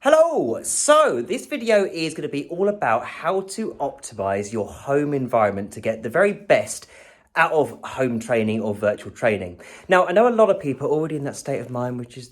Hello! So this video is going to be all about how to optimize your home environment to get the very best out of home training or virtual training. Now, I know a lot of people are already in that state of mind, which is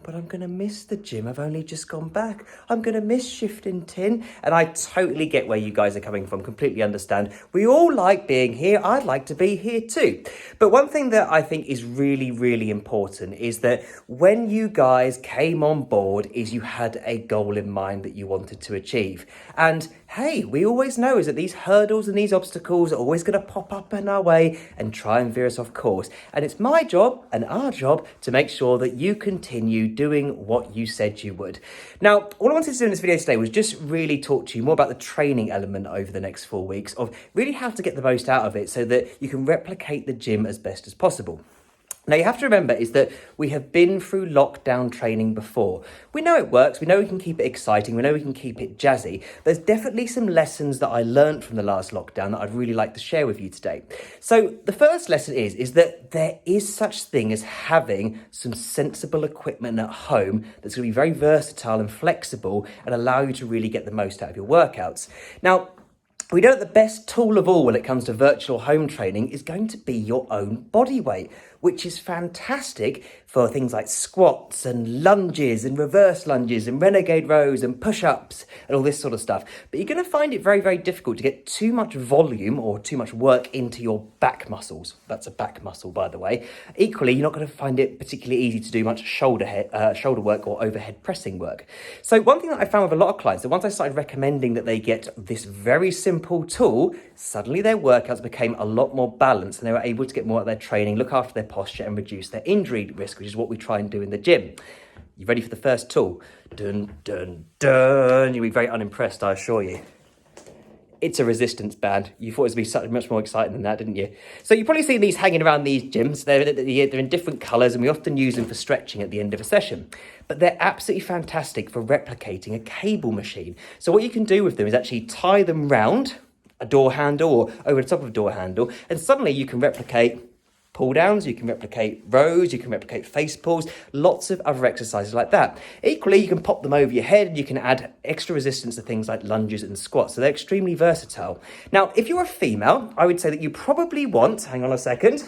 but I'm going to miss the gym. I've only just gone back. I'm going to miss shifting tin. And I totally get where you guys are coming from, completely understand. We all like being here. I'd like to be here too. But one thing that I think is really, really important is that when you guys came on board is you had a goal in mind that you wanted to achieve. And hey, we always know is that these hurdles and these obstacles are always going to pop up in our way and try and veer us off course. And it's my job and our job to make sure that you continue doing what you said you would. Now, all I wanted to do in this video today was just really talk to you more about the training element over the next 4 weeks of really how to get the most out of it so that you can replicate the gym as best as possible. Now, you have to remember is that we have been through lockdown training before. We know it works. We know we can keep it exciting. We know we can keep it jazzy. There's definitely some lessons that I learned from the last lockdown that I'd really like to share with you today. So the first lesson is that there is such thing as having some sensible equipment at home that's going to be very versatile and flexible and allow you to really get the most out of your workouts. Now, we know that the best tool of all when it comes to virtual home training is going to be your own body weight, which is fantastic for things like squats and lunges and reverse lunges and renegade rows and push-ups and all this sort of stuff. But you're going to find it very, very difficult to get too much volume or too much work into your back muscles. That's a back muscle, by the way. Equally, you're not going to find it particularly easy to do much shoulder work or overhead pressing work. So one thing that I found with a lot of clients, that once I started recommending that they get this very simple tool, suddenly their workouts became a lot more balanced and they were able to get more out of their training, look after their posture and reduce their injury risk, which is what we try and do in the gym. You ready for the first tool? Dun, dun, dun. You'll be very unimpressed, I assure you. It's a resistance band. You thought it would be much more exciting than that, didn't you? So you've probably seen these hanging around these gyms. They're in different colours and we often use them for stretching at the end of a session. But they're absolutely fantastic for replicating a cable machine. So what you can do with them is actually tie them round a door handle or over the top of a door handle, and suddenly you can replicate pull downs, you can replicate rows, you can replicate face pulls, lots of other exercises like that. Equally, you can pop them over your head and you can add extra resistance to things like lunges and squats. So they're extremely versatile. Now, if you're a female, I would say that you probably want, hang on a second,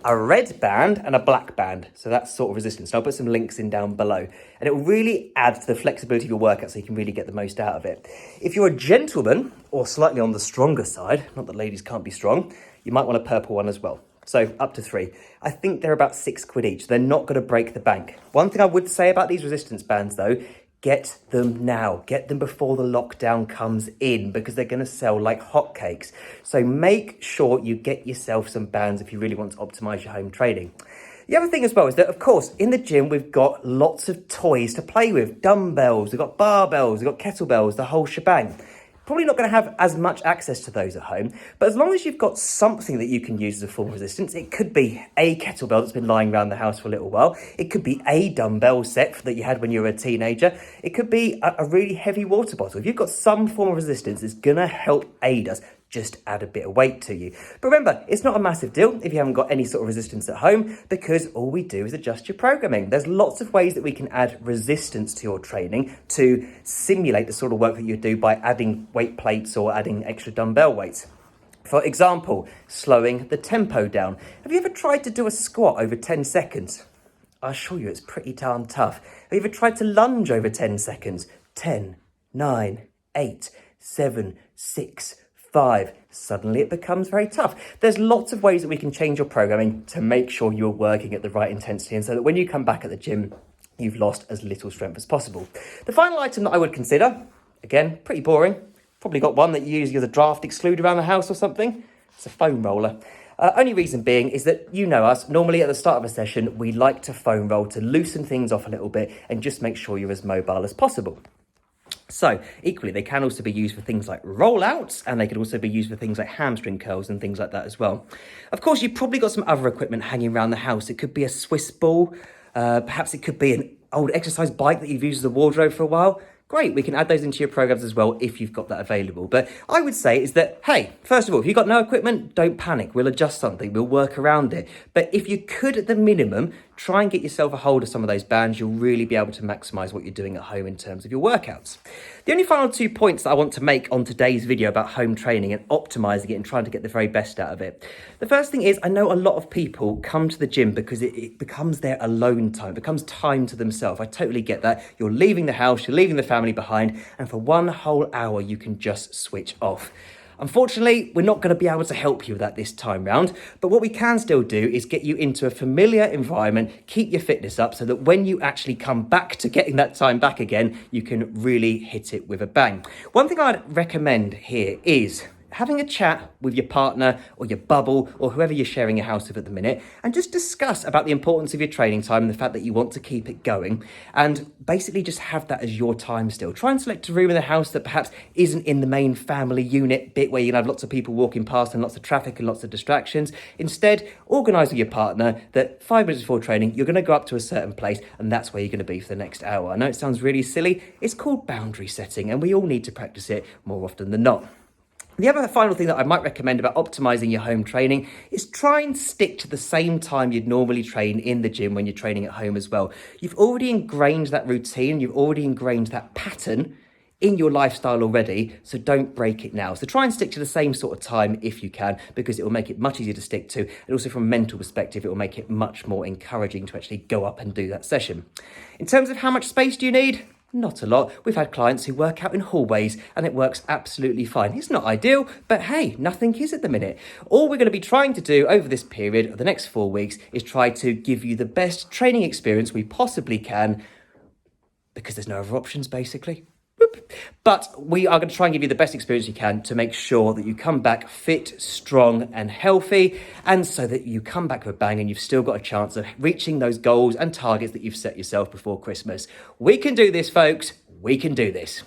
a red band and a black band. So that's sort of resistance. And I'll put some links in down below. And it will really add to the flexibility of your workout so you can really get the most out of it. If you're a gentleman or slightly on the stronger side, not that ladies can't be strong, you might want a purple one as well. So up to 3. I think they're about £6 each. They're not going to break the bank. One thing I would say about these resistance bands though, get them now. Get them before the lockdown comes in because they're going to sell like hotcakes. So make sure you get yourself some bands if you really want to optimize your home training. The other thing as well is that, of course, in the gym, we've got lots of toys to play with. Dumbbells, we've got barbells, we've got kettlebells, the whole shebang. Probably not going to have as much access to those at home, but as long as you've got something that you can use as a form of resistance, it could be a kettlebell that's been lying around the house for a little while. It could be a dumbbell set that you had when you were a teenager. It could be a really heavy water bottle. If you've got some form of resistance, it's going to help aid us. Just add a bit of weight to you. But remember, it's not a massive deal if you haven't got any sort of resistance at home because all we do is adjust your programming. There's lots of ways that we can add resistance to your training to simulate the sort of work that you do by adding weight plates or adding extra dumbbell weights. For example, slowing the tempo down. Have you ever tried to do a squat over 10 seconds? I assure you it's pretty darn tough. Have you ever tried to lunge over 10 seconds? 10, 9, 8, 7, 6, 5. Suddenly it becomes very tough. There's lots of ways that we can change your programming to make sure you're working at the right intensity and so that when you come back at the gym, you've lost as little strength as possible. The final item that I would consider, again, pretty boring. Probably got one that you use as a draft exclude around the house or something. It's a foam roller. Only reason being is that you know us, normally at the start of a session, we like to foam roll to loosen things off a little bit and just make sure you're as mobile as possible. So equally, they can also be used for things like rollouts and they could also be used for things like hamstring curls and things like that as well. Of course, you've probably got some other equipment hanging around the house. It could be a Swiss ball. Perhaps it could be an old exercise bike that you've used as a wardrobe for a while. Great, we can add those into your programs as well if you've got that available. But I would say is that, hey, first of all, if you've got no equipment, don't panic. We'll adjust something, we'll work around it. But if you could, at the minimum, try and get yourself a hold of some of those bands. You'll really be able to maximize what you're doing at home in terms of your workouts. The only final 2 points that I want to make on today's video about home training and optimizing it and trying to get the very best out of it. The first thing is, I know a lot of people come to the gym because it becomes their alone time, it becomes time to themselves. I totally get that. You're leaving the house, you're leaving the family behind, and for 1 whole hour, you can just switch off. Unfortunately, we're not going to be able to help you with that this time round, but what we can still do is get you into a familiar environment, keep your fitness up so that when you actually come back to getting that time back again, you can really hit it with a bang. One thing I'd recommend here is having a chat with your partner or your bubble or whoever you're sharing your house with at the minute, and just discuss about the importance of your training time and the fact that you want to keep it going, and basically just have that as your time still. Try and select a room in the house that perhaps isn't in the main family unit bit where you can have lots of people walking past and lots of traffic and lots of distractions. Instead, organise with your partner that 5 minutes before training, you're going to go up to a certain place and that's where you're going to be for the next hour. I know it sounds really silly. It's called boundary setting, and we all need to practice it more often than not. The other final thing that I might recommend about optimizing your home training is try and stick to the same time you'd normally train in the gym when you're training at home as well. You've already ingrained that routine, you've already ingrained that pattern in your lifestyle already, so don't break it now. So try and stick to the same sort of time if you can, because it will make it much easier to stick to, and also from a mental perspective, it will make it much more encouraging to actually go up and do that session. In terms of how much space do you need? Not a lot. We've had clients who work out in hallways and it works absolutely fine. It's not ideal, but hey, nothing is at the minute. All we're going to be trying to do over this period of the next 4 weeks is try to give you the best training experience we possibly can, because there's no other options basically. But we are going to try and give you the best experience you can to make sure that you come back fit, strong and healthy, and so that you come back with a bang and you've still got a chance of reaching those goals and targets that you've set yourself before Christmas. We can do this, folks. We can do this.